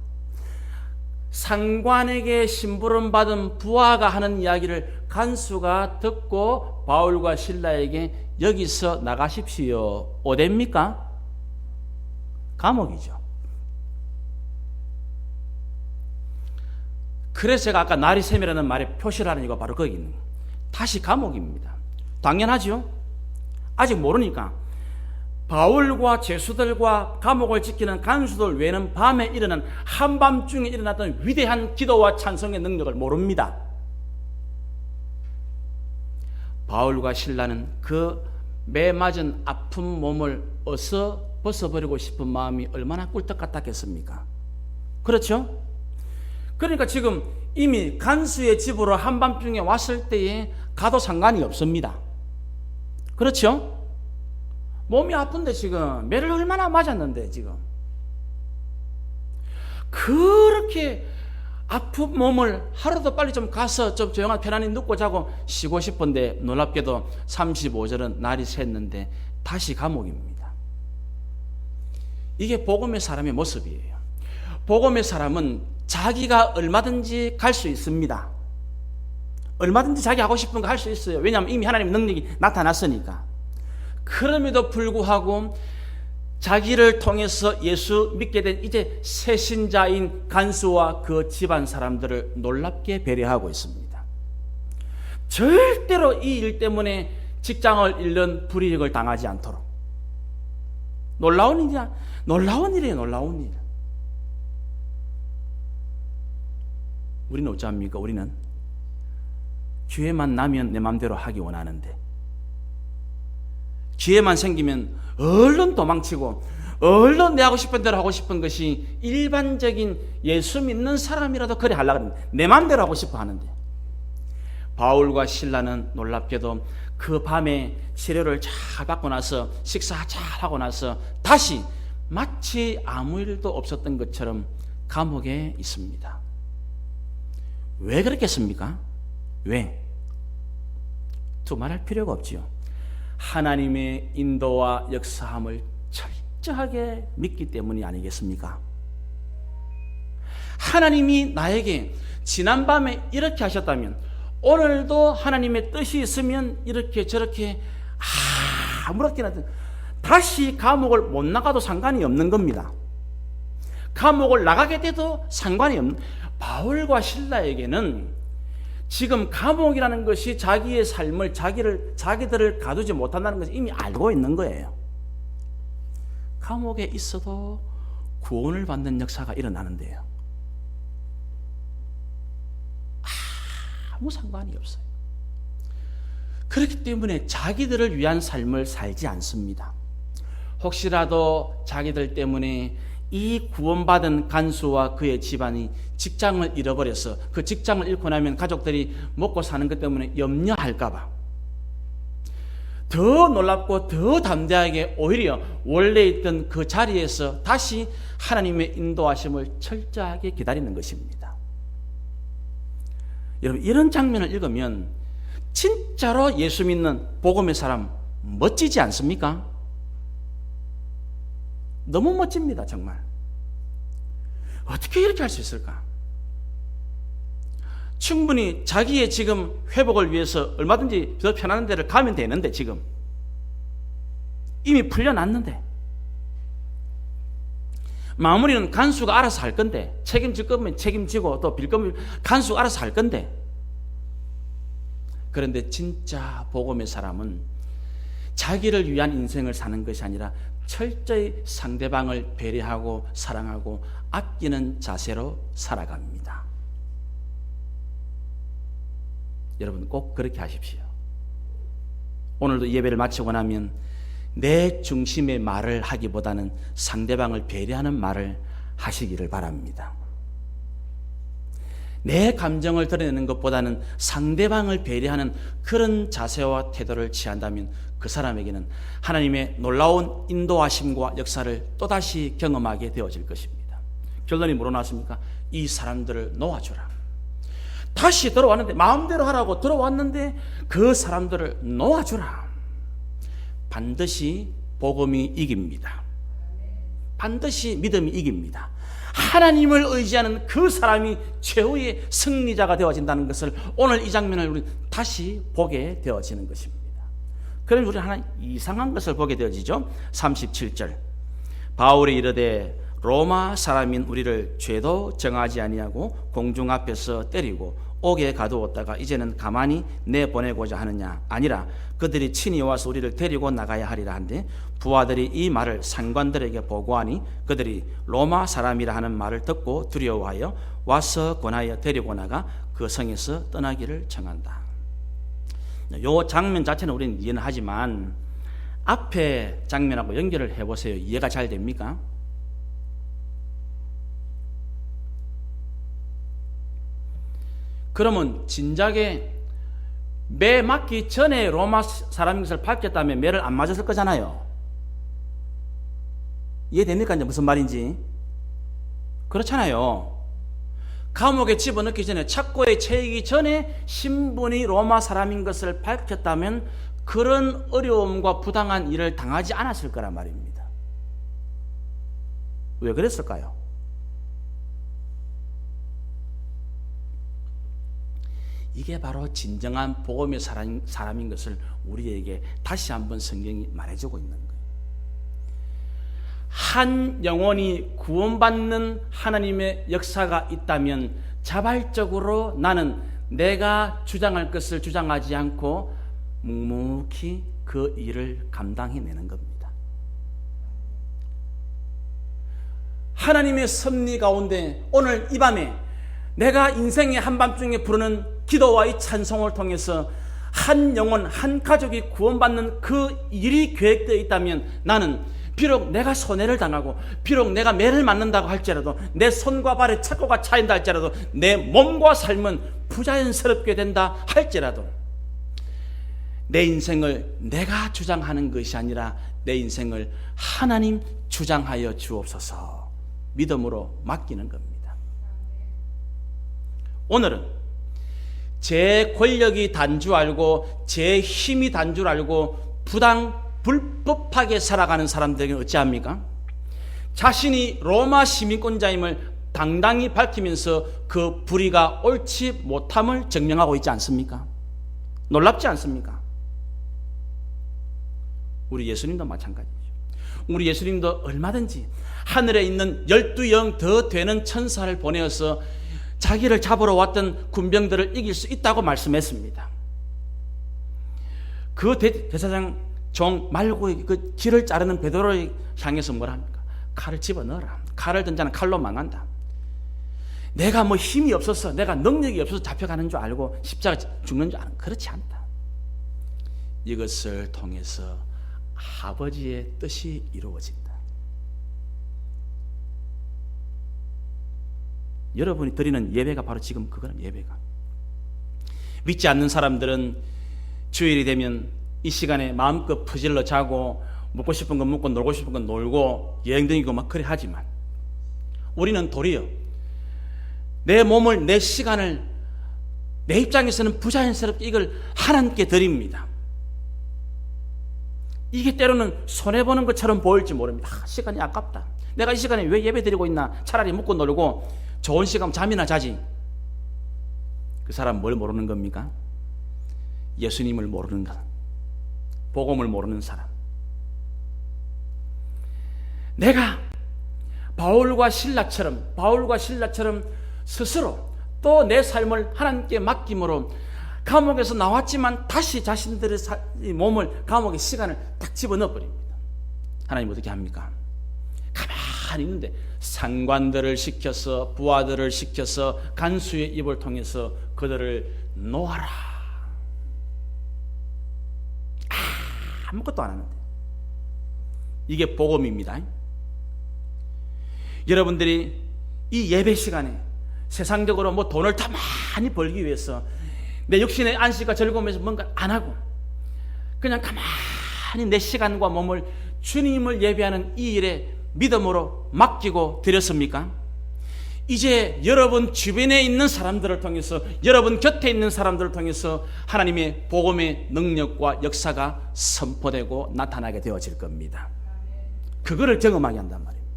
상관에게 심부름받은 부하가 하는 이야기를 간수가 듣고 바울과 실라에게 여기서 나가십시오. 어디입니까? 감옥이죠. 그래서 제가 아까 날이 새매라는 말의 표시라는 이거 바로 거기 있는 거예요. 다시 감옥입니다. 당연하죠. 아직 모르니까 바울과 죄수들과 감옥을 지키는 간수들 외에는 밤에 일어난 한밤중에 일어났던 위대한 기도와 찬송의 능력을 모릅니다. 바울과 실라는 그 매맞은 아픈 몸을 어서 벗어버리고 싶은 마음이 얼마나 꿀떡 같았겠습니까? 그렇죠? 그러니까 지금 이미 간수의 집으로 한밤중에 왔을 때에 가도 상관이 없습니다. 그렇죠? 몸이 아픈데 지금 매를 얼마나 맞았는데 지금 그렇게 아픈 몸을 하루도 빨리 좀 가서 좀 조용한 편안히 눕고 자고 쉬고 싶은데 놀랍게도 35절은 날이 샜는데 다시 감옥입니다. 이게 복음의 사람의 모습이에요. 복음의 사람은 자기가 얼마든지 갈 수 있습니다. 얼마든지 자기 하고 싶은 거 할 수 있어요. 왜냐하면 이미 하나님의 능력이 나타났으니까. 그럼에도 불구하고 자기를 통해서 예수 믿게 된 이제 새 신자인 간수와 그 집안 사람들을 놀랍게 배려하고 있습니다. 절대로 이 일 때문에 직장을 잃는 불이익을 당하지 않도록. 놀라운 일이야. 놀라운 일이에요. 놀라운 일. 우리는 어찌합니까? 우리는 기회만 나면 내 마음대로 하기 원하는데 기회만 생기면 얼른 도망치고 얼른 내 하고 싶은 대로 하고 싶은 것이 일반적인 예수 믿는 사람이라도 그래 하려고 하는데 내 마음대로 하고 싶어 하는데 바울과 실라는 놀랍게도 그 밤에 치료를 잘 받고 나서 식사 잘 하고 나서 다시 마치 아무 일도 없었던 것처럼 감옥에 있습니다. 왜 그렇겠습니까? 왜? 두말할 필요가 없지요. 하나님의 인도와 역사함을 철저하게 믿기 때문이 아니겠습니까? 하나님이 나에게 지난밤에 이렇게 하셨다면 오늘도 하나님의 뜻이 있으면 이렇게 저렇게 아무렇게나 다시 감옥을 못 나가도 상관이 없는 겁니다. 감옥을 나가게 돼도 상관이 없는. 바울과 실라에게는 지금 감옥이라는 것이 자기의 삶을 자기들을 가두지 못한다는 것을 이미 알고 있는 거예요. 감옥에 있어도 구원을 받는 역사가 일어나는데요. 아무 상관이 없어요. 그렇기 때문에 자기들을 위한 삶을 살지 않습니다. 혹시라도 자기들 때문에 이 구원받은 간수와 그의 집안이 직장을 잃어버려서 그 직장을 잃고 나면 가족들이 먹고 사는 것 때문에 염려할까봐 더 놀랍고 더 담대하게 오히려 원래 있던 그 자리에서 다시 하나님의 인도하심을 철저하게 기다리는 것입니다. 여러분, 이런 장면을 읽으면 진짜로 예수 믿는 복음의 사람 멋지지 않습니까? 너무 멋집니다. 정말. 어떻게 이렇게 할 수 있을까? 충분히 자기의 지금 회복을 위해서 얼마든지 더 편안한 데를 가면 되는데 지금 이미 풀려났는데 마무리는 간수가 알아서 할 건데 책임질 거면 책임지고 또 빌 거면 간수가 알아서 할 건데 그런데 진짜 복음의 사람은 자기를 위한 인생을 사는 것이 아니라 철저히 상대방을 배려하고 사랑하고 아끼는 자세로 살아갑니다. 여러분 꼭 그렇게 하십시오. 오늘도 예배를 마치고 나면 내 중심의 말을 하기보다는 상대방을 배려하는 말을 하시기를 바랍니다. 내 감정을 드러내는 것보다는 상대방을 배려하는 그런 자세와 태도를 취한다면 그 사람에게는 하나님의 놀라운 인도하심과 역사를 또다시 경험하게 되어질 것입니다. 결론이 뭐로 나왔습니까? 이 사람들을 놓아주라. 다시 들어왔는데 마음대로 하라고 들어왔는데 그 사람들을 놓아주라. 반드시 복음이 이깁니다. 반드시 믿음이 이깁니다. 하나님을 의지하는 그 사람이 최후의 승리자가 되어진다는 것을 오늘 이 장면을 우리 다시 보게 되어지는 것입니다. 그럼 우리는 하나 이상한 것을 보게 되어지죠. 37절 바울이 이르되 로마 사람인 우리를 죄도 정하지 아니하고 공중 앞에서 때리고 옥에 가두었다가 이제는 가만히 내보내고자 하느냐? 아니라 그들이 친히 와서 우리를 데리고 나가야 하리라 한데 부하들이 이 말을 상관들에게 보고하니 그들이 로마 사람이라 하는 말을 듣고 두려워하여 와서 권하여 데리고 나가 그 성에서 떠나기를 청한다. 이 장면 자체는 우리는 이해는 하지만 앞에 장면하고 연결을 해보세요. 이해가 잘 됩니까? 그러면 진작에 매 맞기 전에 로마 사람인 것을 밝혔다면 매를 안 맞았을 거잖아요. 이해됩니까? 이제 무슨 말인지. 그렇잖아요. 감옥에 집어넣기 전에 착고에 채이기 전에 신분이 로마 사람인 것을 밝혔다면 그런 어려움과 부당한 일을 당하지 않았을 거란 말입니다. 왜 그랬을까요? 이게 바로 진정한 복음의 사람인 것을 우리에게 다시 한번 성경이 말해주고 있는 거예요. 한 영혼이 구원받는 하나님의 역사가 있다면 자발적으로 나는 내가 주장할 것을 주장하지 않고 묵묵히 그 일을 감당해내는 겁니다. 하나님의 섭리 가운데 오늘 이 밤에 내가 인생의 한밤중에 부르는 기도와의 찬송을 통해서 한 영혼, 한 가족이 구원받는 그 일이 계획되어 있다면 나는 비록 내가 손해를 당하고 비록 내가 매를 맞는다고 할지라도 내 손과 발에 착고가 차인다 할지라도 내 몸과 삶은 부자연스럽게 된다 할지라도 내 인생을 내가 주장하는 것이 아니라 내 인생을 하나님 주장하여 주옵소서 믿음으로 맡기는 겁니다. 오늘은 제 권력이 단 줄 알고 제 힘이 단 줄 알고 불법하게 살아가는 사람들에게는 어찌합니까? 자신이 로마 시민권자임을 당당히 밝히면서 그 불의가 옳지 못함을 증명하고 있지 않습니까? 놀랍지 않습니까? 우리 예수님도 마찬가지죠. 우리 예수님도 얼마든지 하늘에 있는 12영 더 되는 천사를 보내어서 자기를 잡으러 왔던 군병들을 이길 수 있다고 말씀했습니다. 그 대사장 종 말고 그 길을 자르는 베드로를 향해서 뭐라 합니까? 칼을 집어넣어라. 칼을 든 자는 칼로 망한다. 내가 뭐 힘이 없어서, 내가 능력이 없어서 잡혀가는 줄 알고 십자가 죽는 줄 아는, 그렇지 않다. 이것을 통해서 아버지의 뜻이 이루어진다. 여러분이 드리는 예배가 바로 지금 그거는 예배가. 믿지 않는 사람들은 주일이 되면 이 시간에 마음껏 퍼질러 자고 먹고 싶은 건 먹고 놀고 싶은 건 놀고 여행 다니고 막 그래 하지만, 우리는 도리어 내 몸을, 내 시간을 내 입장에서는 부자연스럽게 이걸 하나님께 드립니다. 이게 때로는 손해보는 것처럼 보일지 모릅니다. 시간이 아깝다. 내가 이 시간에 왜 예배 드리고 있나? 차라리 먹고 놀고 좋은 시간 잠이나 자지. 그 사람 뭘 모르는 겁니까? 예수님을 모르는 것, 복음을 모르는 사람. 내가 바울과 신라처럼 스스로 또 내 삶을 하나님께 맡김으로 감옥에서 나왔지만 다시 자신들의 몸을, 감옥의 시간을 딱 집어넣어 버립니다. 하나님 어떻게 합니까? 가만히 있는데 상관들을 시켜서, 부하들을 시켜서 간수의 입을 통해서 그들을 놓아라. 아무것도 안 하는데. 이게 복음입니다. 여러분들이 이 예배 시간에 세상적으로 뭐 돈을 더 많이 벌기 위해서 내 육신의 안식과 즐거움에서 뭔가 안 하고 그냥 가만히 내 시간과 몸을 주님을 예배하는 이 일에 믿음으로 맡기고 드렸습니까? 이제 여러분 주변에 있는 사람들을 통해서, 여러분 곁에 있는 사람들을 통해서 하나님의 복음의 능력과 역사가 선포되고 나타나게 되어질 겁니다. 그거를 경험하게 한단 말입니다.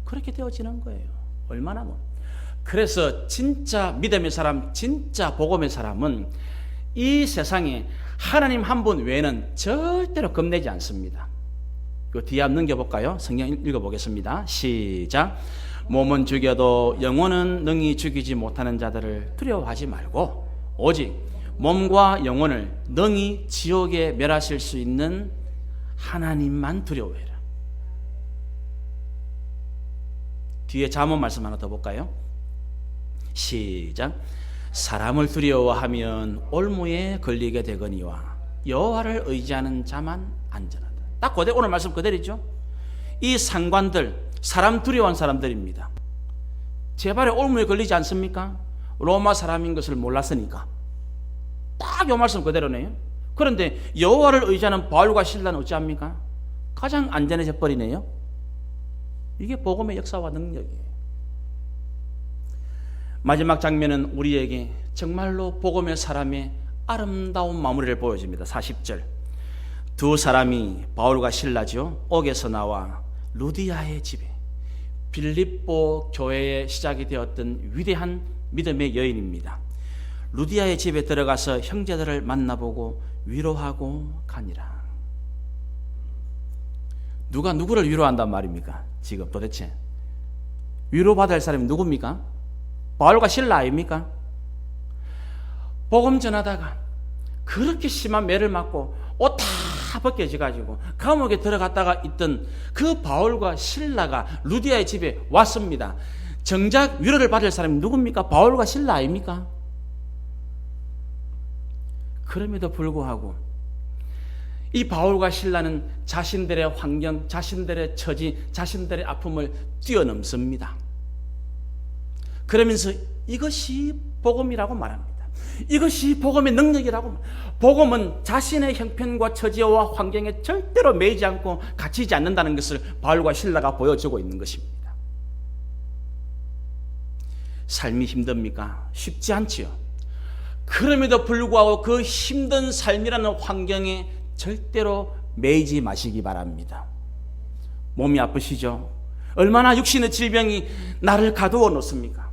그렇게 되어지는 거예요. 얼마나 뭐. 그래서 진짜 믿음의 사람, 진짜 복음의 사람은 이 세상에 하나님 한 분 외에는 절대로 겁내지 않습니다. 그 뒤에 한번 넘겨볼까요? 성경 읽어보겠습니다. 시작. 몸은 죽여도 영혼은 능히 죽이지 못하는 자들을 두려워하지 말고 오직 몸과 영혼을 능히 지옥에 멸하실 수 있는 하나님만 두려워해라. 뒤에 잠언 말씀 하나 더 볼까요? 시작. 사람을 두려워하면 올무에 걸리게 되거니와 여호와를 의지하는 자만 안전하다. 딱 그대로 오늘 말씀 그대로죠. 이 상관들, 사람 두려워한 사람들입니다. 제 발에 올무에 걸리지 않습니까? 로마 사람인 것을 몰랐으니까. 딱 이 말씀 그대로네요. 그런데 여호와를 의지하는 바울과 실라는 어찌합니까? 가장 안전해져 버리네요. 이게 복음의 역사와 능력이에요. 마지막 장면은 우리에게 정말로 복음의 사람의 아름다운 마무리를 보여줍니다. 40절. 두 사람이, 바울과 실라죠, 옥에서 나와 루디아의 집에, 빌립보 교회의 시작이 되었던 위대한 믿음의 여인입니다. 루디아의 집에 들어가서 형제들을 만나보고 위로하고 가니라. 누가 누구를 위로한단 말입니까? 지금 도대체 위로받아야 할 사람이 누굽니까? 바울과 실라 아닙니까? 복음 전하다가 그렇게 심한 매를 맞고 옷 다 벗겨져가지고 감옥에 들어갔다가 있던 그 바울과 실라가 루디아의 집에 왔습니다. 정작 위로를 받을 사람이 누굽니까? 바울과 실라 아닙니까? 그럼에도 불구하고 이 바울과 실라는 자신들의 환경, 자신들의 처지, 자신들의 아픔을 뛰어넘습니다. 그러면서 이것이 복음이라고 말합니다. 이것이 복음의 능력이라고. 복음은 자신의 형편과 처지와 환경에 절대로 매이지 않고 갇히지 않는다는 것을 바울과 실라가 보여주고 있는 것입니다. 삶이 힘듭니까? 쉽지 않지요. 그럼에도 불구하고 그 힘든 삶이라는 환경에 절대로 매이지 마시기 바랍니다. 몸이 아프시죠? 얼마나 육신의 질병이 나를 가두어 놓습니까?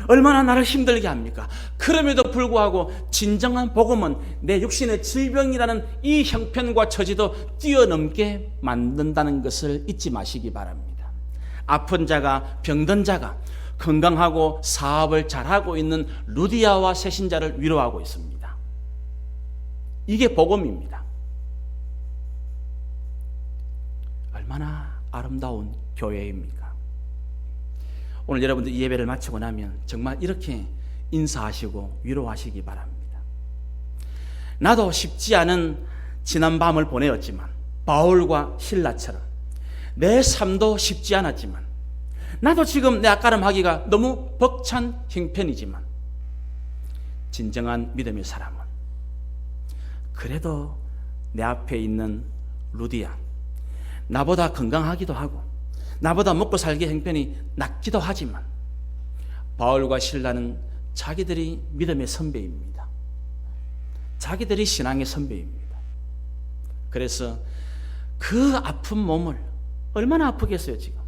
얼마나 나를 힘들게 합니까? 그럼에도 불구하고 진정한 복음은 내 육신의 질병이라는 이 형편과 처지도 뛰어넘게 만든다는 것을 잊지 마시기 바랍니다. 아픈 자가, 병든 자가 건강하고 사업을 잘하고 있는 루디아와 새신자를 위로하고 있습니다. 이게 복음입니다. 얼마나 아름다운 교회입니까? 오늘 여러분들 이 예배를 마치고 나면 정말 이렇게 인사하시고 위로하시기 바랍니다. 나도 쉽지 않은 지난 밤을 보내었지만 바울과 실라처럼 내 삶도 쉽지 않았지만 나도 지금 내 앞가름하기가 너무 벅찬 형편이지만 진정한 믿음의 사람은 그래도 내 앞에 있는 루디아, 나보다 건강하기도 하고 나보다 먹고 살기 형편이 낫기도 하지만 바울과 실라는 자기들이 믿음의 선배입니다. 자기들이 신앙의 선배입니다. 그래서 그 아픈 몸을 얼마나 아프겠어요 지금.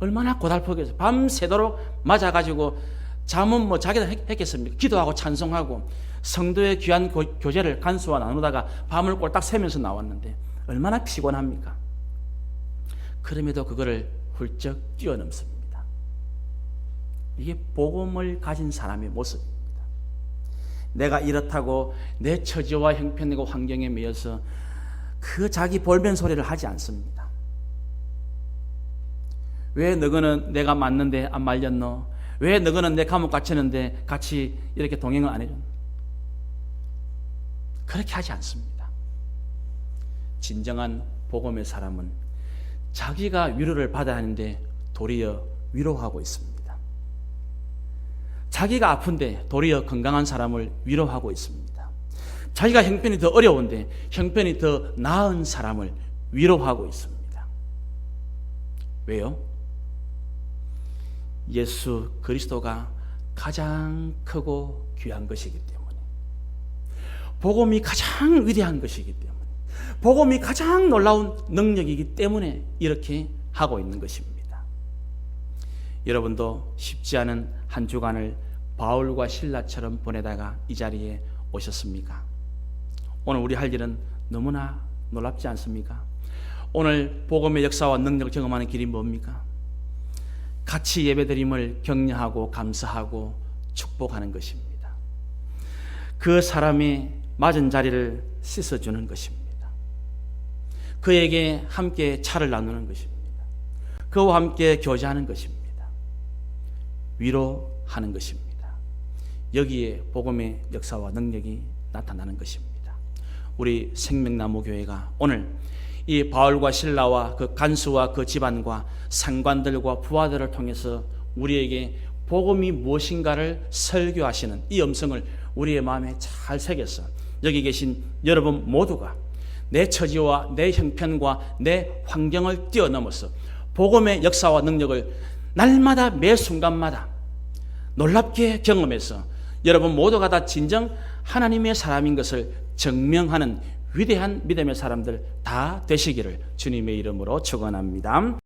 얼마나 고달프겠어요. 밤새도록 맞아가지고 잠은 자기들 했겠습니까? 기도하고 찬송하고 성도의 귀한 교제를 간수와 나누다가 밤을 꼴딱 새면서 나왔는데 얼마나 피곤합니까? 그럼에도 그거를 훌쩍 뛰어넘습니다. 이게 복음을 가진 사람의 모습입니다. 내가 이렇다고 내 처지와 형편과 환경에 매여서 그 자기 볼멘 소리를 하지 않습니다. 왜 너거는 내가 맞는데 안 말렸노? 왜 너거는 내 감옥 갇혔는데 같이 이렇게 동행을 안 해줬노? 그렇게 하지 않습니다. 진정한 복음의 사람은 자기가 위로를 받아야 하는데 도리어 위로하고 있습니다. 자기가 아픈데 도리어 건강한 사람을 위로하고 있습니다. 자기가 형편이 더 어려운데 형편이 더 나은 사람을 위로하고 있습니다. 왜요? 예수 그리스도가 가장 크고 귀한 것이기 때문에, 복음이 가장 위대한 것이기 때문에, 복음이 가장 놀라운 능력이기 때문에 이렇게 하고 있는 것입니다. 여러분도 쉽지 않은 한 주간을 바울과 실라처럼 보내다가 이 자리에 오셨습니까? 오늘 우리 할 일은 너무나 놀랍지 않습니까? 오늘 복음의 역사와 능력을 경험하는 길이 뭡니까? 같이 예배드림을 격려하고 감사하고 축복하는 것입니다. 그 사람의 맞은 자리를 씻어주는 것입니다. 그에게 함께 차를 나누는 것입니다. 그와 함께 교제하는 것입니다. 위로하는 것입니다. 여기에 복음의 역사와 능력이 나타나는 것입니다. 우리 생명나무교회가 오늘 이 바울과 실라와 그 간수와 그 집안과 상관들과 부하들을 통해서 우리에게 복음이 무엇인가를 설교하시는 이 음성을 우리의 마음에 잘 새겨서 여기 계신 여러분 모두가 내 처지와 내 형편과 내 환경을 뛰어넘어서 복음의 역사와 능력을 날마다 매 순간마다 놀랍게 경험해서 여러분 모두가 다 진정 하나님의 사람인 것을 증명하는 위대한 믿음의 사람들 다 되시기를 주님의 이름으로 축원합니다.